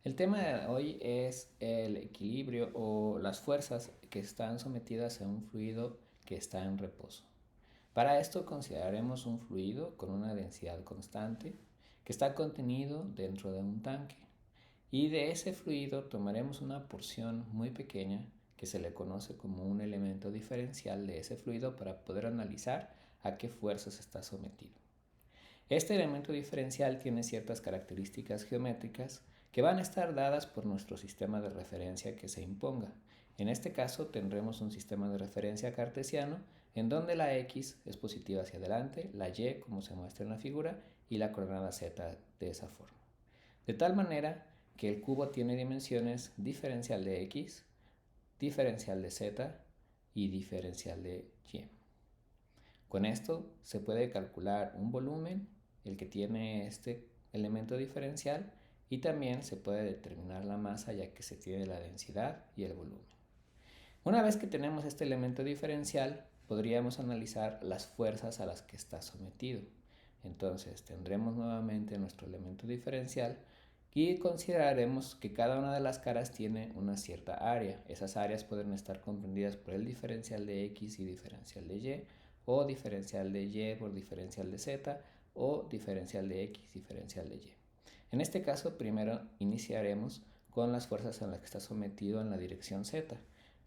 El tema de hoy es el equilibrio o las fuerzas que están sometidas a un fluido que está en reposo. Para esto consideraremos un fluido con una densidad constante que está contenido dentro de un tanque. Y de ese fluido tomaremos una porción muy pequeña que se le conoce como un elemento diferencial de ese fluido para poder analizar a qué fuerzas está sometido. Este elemento diferencial tiene ciertas características geométricas que van a estar dadas por nuestro sistema de referencia que se imponga. En este caso tendremos un sistema de referencia cartesiano en donde la x es positiva hacia adelante, la y como se muestra en la figura y la coordenada z de esa forma. De tal manera que el cubo tiene dimensiones diferencial de x, diferencial de z y diferencial de y. Con esto se puede calcular un volumen, el que tiene este elemento diferencial, y también se puede determinar la masa ya que se tiene la densidad y el volumen. Una vez que tenemos este elemento diferencial, podríamos analizar las fuerzas a las que está sometido. Entonces tendremos nuevamente nuestro elemento diferencial y consideraremos que cada una de las caras tiene una cierta área. Esas áreas pueden estar comprendidas por el diferencial de x y diferencial de y, o diferencial de y por diferencial de z, o diferencial de x diferencial de y. En este caso, primero iniciaremos con las fuerzas en las que está sometido en la dirección z.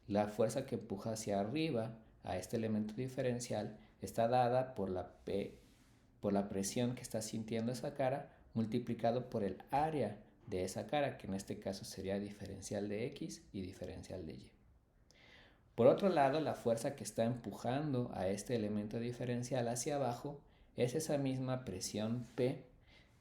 La fuerza que empuja hacia arriba a este elemento diferencial está dada por la presión que está sintiendo esa cara multiplicado por el área de esa cara, que en este caso sería diferencial de x y diferencial de y. Por otro lado, la fuerza que está empujando a este elemento diferencial hacia abajo es esa misma presión P,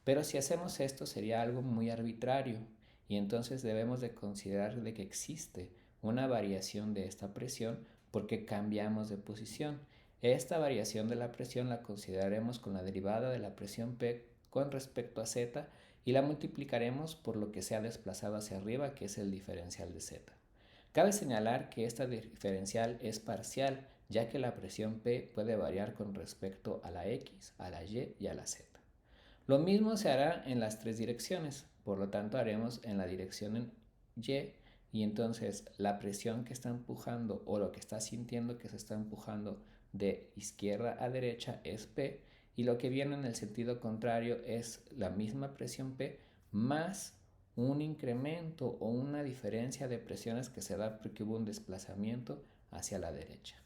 pero si hacemos esto sería algo muy arbitrario y entonces debemos de considerar de que existe una variación de esta presión porque cambiamos de posición. Esta variación de la presión la consideraremos con la derivada de la presión P con respecto a Z y la multiplicaremos por lo que se ha desplazado hacia arriba, que es el diferencial de Z. Cabe señalar que esta diferencial es parcial, ya que la presión P puede variar con respecto a la X, a la Y y a la Z. Lo mismo se hará en las tres direcciones, por lo tanto haremos en la dirección en Y y entonces la presión que está empujando o lo que está sintiendo que se está empujando de izquierda a derecha es P y lo que viene en el sentido contrario es la misma presión P más un incremento o una diferencia de presiones que se da porque hubo un desplazamiento hacia la derecha.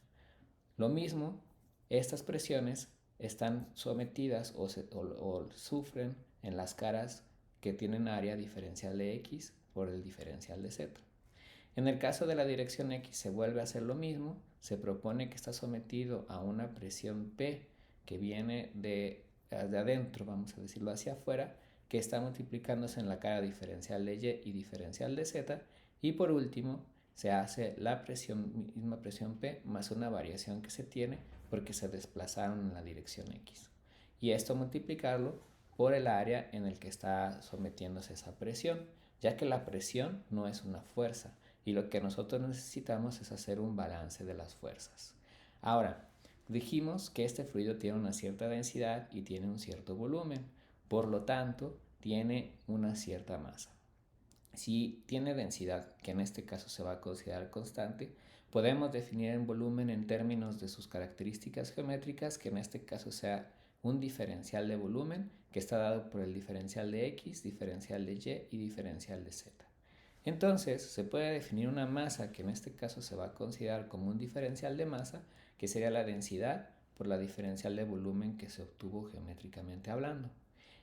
Lo mismo, estas presiones están sometidas o sufren en las caras que tienen área diferencial de x por el diferencial de z. En el caso de la dirección x se vuelve a hacer lo mismo, se propone que está sometido a una presión P que viene de adentro, vamos a decirlo, hacia afuera, que está multiplicándose en la cara diferencial de y diferencial de z, y por último se hace la misma presión P más una variación que se tiene porque se desplazaron en la dirección X. Y esto multiplicarlo por el área en el que está sometiéndose esa presión, ya que la presión no es una fuerza y lo que nosotros necesitamos es hacer un balance de las fuerzas. Ahora, dijimos que este fluido tiene una cierta densidad y tiene un cierto volumen, por lo tanto, tiene una cierta masa. Si tiene densidad, que en este caso se va a considerar constante, podemos definir el volumen en términos de sus características geométricas, que en este caso sea un diferencial de volumen que está dado por el diferencial de x, diferencial de y y diferencial de z. Entonces se puede definir una masa que en este caso se va a considerar como un diferencial de masa, que sería la densidad por la diferencial de volumen que se obtuvo geométricamente hablando.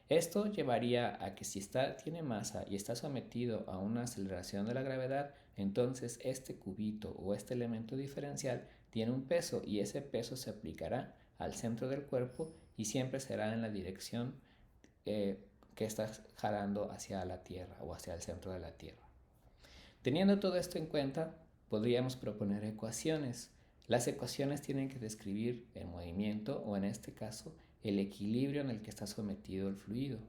Esto llevaría a que si tiene masa y está sometido a una aceleración de la gravedad, entonces este cubito o este elemento diferencial tiene un peso y ese peso se aplicará al centro del cuerpo y siempre será en la dirección que está jalando hacia la Tierra o hacia el centro de la Tierra. Teniendo todo esto en cuenta, podríamos proponer ecuaciones. Las ecuaciones tienen que describir el movimiento o en este caso el equilibrio en el que está sometido el fluido.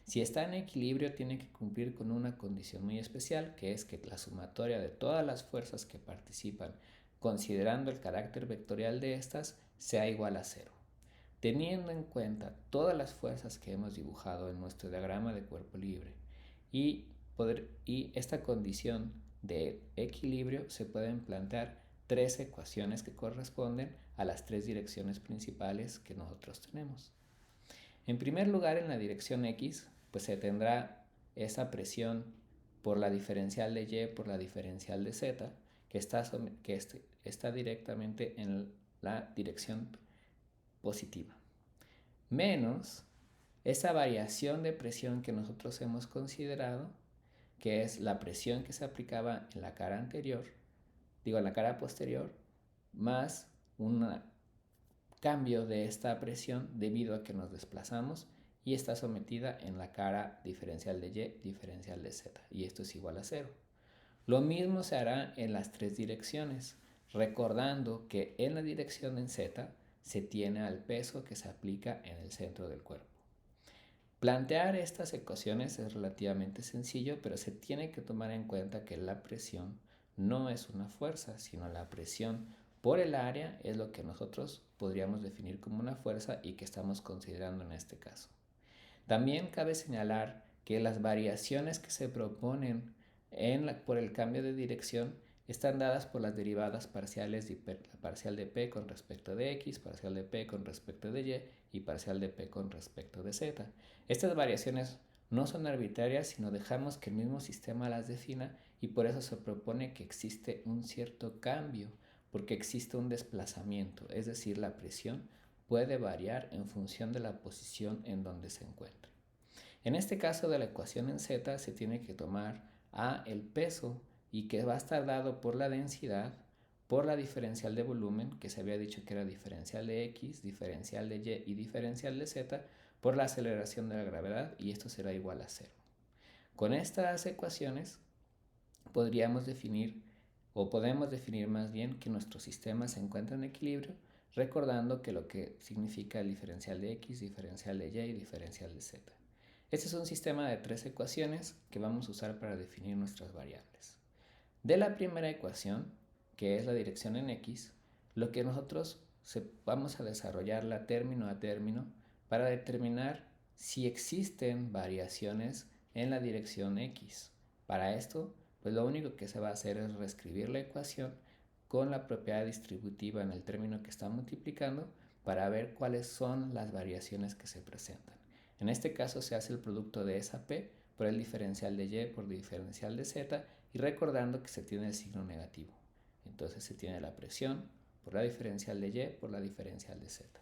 Si está en equilibrio tiene que cumplir con una condición muy especial, que es que la sumatoria de todas las fuerzas que participan, considerando el carácter vectorial de estas, sea igual a cero. Teniendo en cuenta todas las fuerzas que hemos dibujado en nuestro diagrama de cuerpo libre y y esta condición de equilibrio se pueden plantear tres ecuaciones que corresponden a las tres direcciones principales que nosotros tenemos. En primer lugar, en la dirección X, pues se tendrá esa presión por la diferencial de Y por la diferencial de Z, que está directamente en la dirección positiva, menos esa variación de presión que nosotros hemos considerado, que es la presión que se aplicaba en la cara anterior, en la cara posterior, más un cambio de esta presión debido a que nos desplazamos y está sometida en la cara diferencial de Y, diferencial de Z, y esto es igual a 0. Lo mismo se hará en las tres direcciones, recordando que en la dirección en Z se tiene al peso que se aplica en el centro del cuerpo. Plantear estas ecuaciones es relativamente sencillo, pero se tiene que tomar en cuenta que la presión no es una fuerza, sino la presión por el área es lo que nosotros podríamos definir como una fuerza y que estamos considerando en este caso. También cabe señalar que las variaciones que se proponen por el cambio de dirección están dadas por las derivadas parciales de la parcial de P con respecto de X, parcial de P con respecto de Y y parcial de P con respecto de Z. Estas variaciones no son arbitrarias, sino dejamos que el mismo sistema las defina y por eso se propone que existe un cierto cambio, porque existe un desplazamiento, es decir, la presión puede variar en función de la posición en donde se encuentre. En este caso de la ecuación en Z se tiene que tomar a el peso y que va a estar dado por la densidad, por la diferencial de volumen, que se había dicho que era diferencial de X, diferencial de Y y diferencial de Z, por la aceleración de la gravedad, y esto será igual a 0. Con estas ecuaciones podemos definir más bien que nuestro sistema se encuentra en equilibrio, recordando que lo que significa el diferencial de X, diferencial de Y y diferencial de Z. Este es un sistema de tres ecuaciones que vamos a usar para definir nuestras variables. De la primera ecuación, que es la dirección en X, lo que nosotros vamos a desarrollarla término a término para determinar si existen variaciones en la dirección X. Para esto, pues lo único que se va a hacer es reescribir la ecuación con la propiedad distributiva en el término que está multiplicando para ver cuáles son las variaciones que se presentan. En este caso se hace el producto de esa P por el diferencial de Y por el diferencial de Z y recordando que se tiene el signo negativo. Entonces se tiene la presión por la diferencial de Y por la diferencial de Z.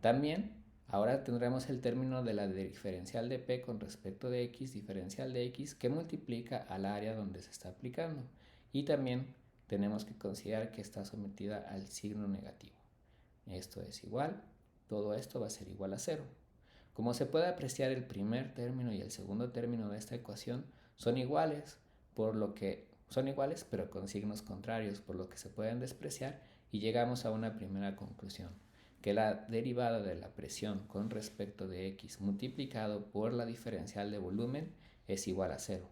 También ahora tendremos el término de la diferencial de P con respecto de X, diferencial de X, que multiplica al área donde se está aplicando. Y también tenemos que considerar que está sometida al signo negativo. Esto es igual, todo esto va a ser igual a 0. Como se puede apreciar, el primer término y el segundo término de esta ecuación son iguales, pero con signos contrarios, por lo que se pueden despreciar y llegamos a una primera conclusión, que la derivada de la presión con respecto de X multiplicado por la diferencial de volumen es igual a 0.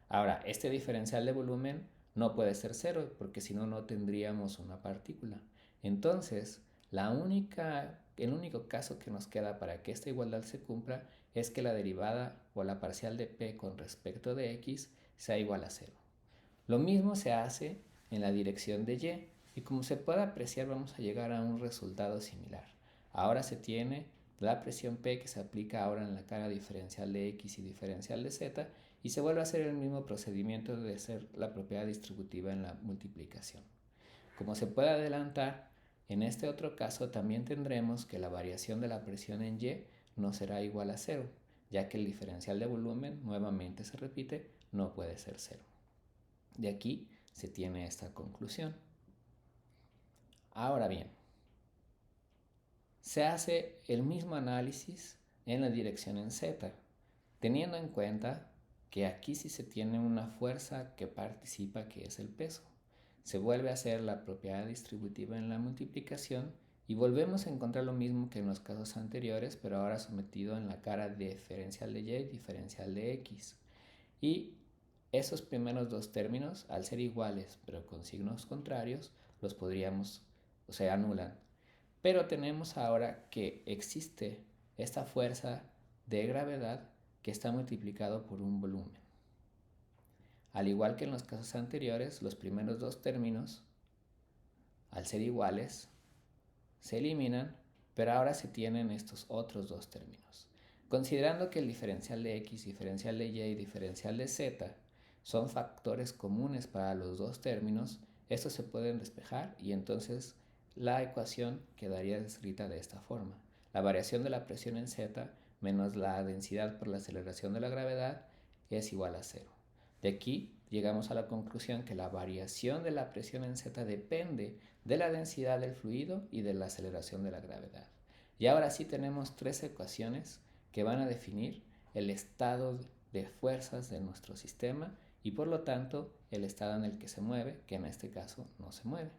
Ahora, este diferencial de volumen no puede ser 0 porque si no, no tendríamos una partícula. Entonces, el único caso que nos queda para que esta igualdad se cumpla es que la derivada o la parcial de P con respecto de X sea igual a 0. Lo mismo se hace en la dirección de Y y como se puede apreciar vamos a llegar a un resultado similar. Ahora se tiene la presión P que se aplica ahora en la cara diferencial de X y diferencial de Z y se vuelve a hacer el mismo procedimiento de hacer la propiedad distributiva en la multiplicación. Como se puede adelantar, en este otro caso también tendremos que la variación de la presión en Y no será igual a 0, ya que el diferencial de volumen, nuevamente se repite, no puede ser 0. De aquí se tiene esta conclusión. Ahora bien, se hace el mismo análisis en la dirección en Z, teniendo en cuenta que aquí sí se tiene una fuerza que participa, que es el peso. Se vuelve a hacer la propiedad distributiva en la multiplicación y volvemos a encontrar lo mismo que en los casos anteriores, pero ahora sometido en la cara diferencial de Y, diferencial de X. Y esos primeros dos términos, al ser iguales pero con signos contrarios, se anulan. Pero tenemos ahora que existe esta fuerza de gravedad que está multiplicado por un volumen. Al igual que en los casos anteriores, los primeros dos términos, al ser iguales, se eliminan, pero ahora se tienen estos otros dos términos. Considerando que el diferencial de x, diferencial de y y diferencial de z son factores comunes para los dos términos, estos se pueden despejar y entonces la ecuación quedaría escrita de esta forma. La variación de la presión en z menos la densidad por la aceleración de la gravedad es igual a 0. De aquí llegamos a la conclusión que la variación de la presión en z depende de la densidad del fluido y de la aceleración de la gravedad. Y ahora sí tenemos tres ecuaciones que van a definir el estado de fuerzas de nuestro sistema y por lo tanto el estado en el que se mueve, que en este caso no se mueve.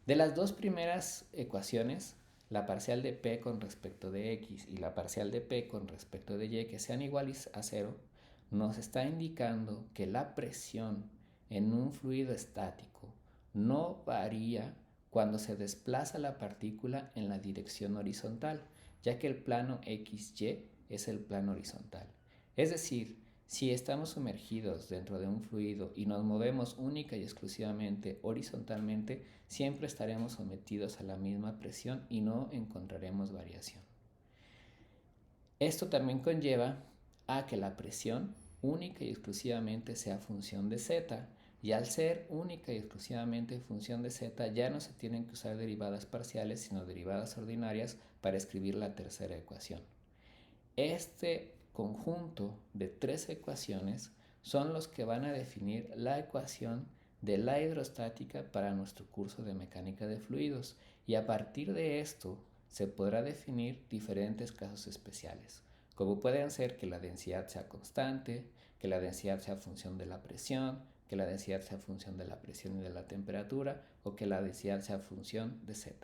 De las dos primeras ecuaciones, la parcial de P con respecto de X y la parcial de P con respecto de Y que sean iguales a 0, nos está indicando que la presión en un fluido estático no varía cuando se desplaza la partícula en la dirección horizontal, ya que el plano XY es el plano horizontal. Es decir, si estamos sumergidos dentro de un fluido y nos movemos única y exclusivamente horizontalmente, siempre estaremos sometidos a la misma presión y no encontraremos variación. Esto también conlleva a que la presión única y exclusivamente sea función de z, y al ser única y exclusivamente función de z ya no se tienen que usar derivadas parciales sino derivadas ordinarias para escribir la tercera ecuación. Este conjunto de tres ecuaciones son los que van a definir la ecuación de la hidrostática para nuestro curso de mecánica de fluidos, y a partir de esto se podrá definir diferentes casos especiales, como pueden ser que la densidad sea constante, que la densidad sea función de la presión, que la densidad sea función de la presión y de la temperatura, o que la densidad sea función de z.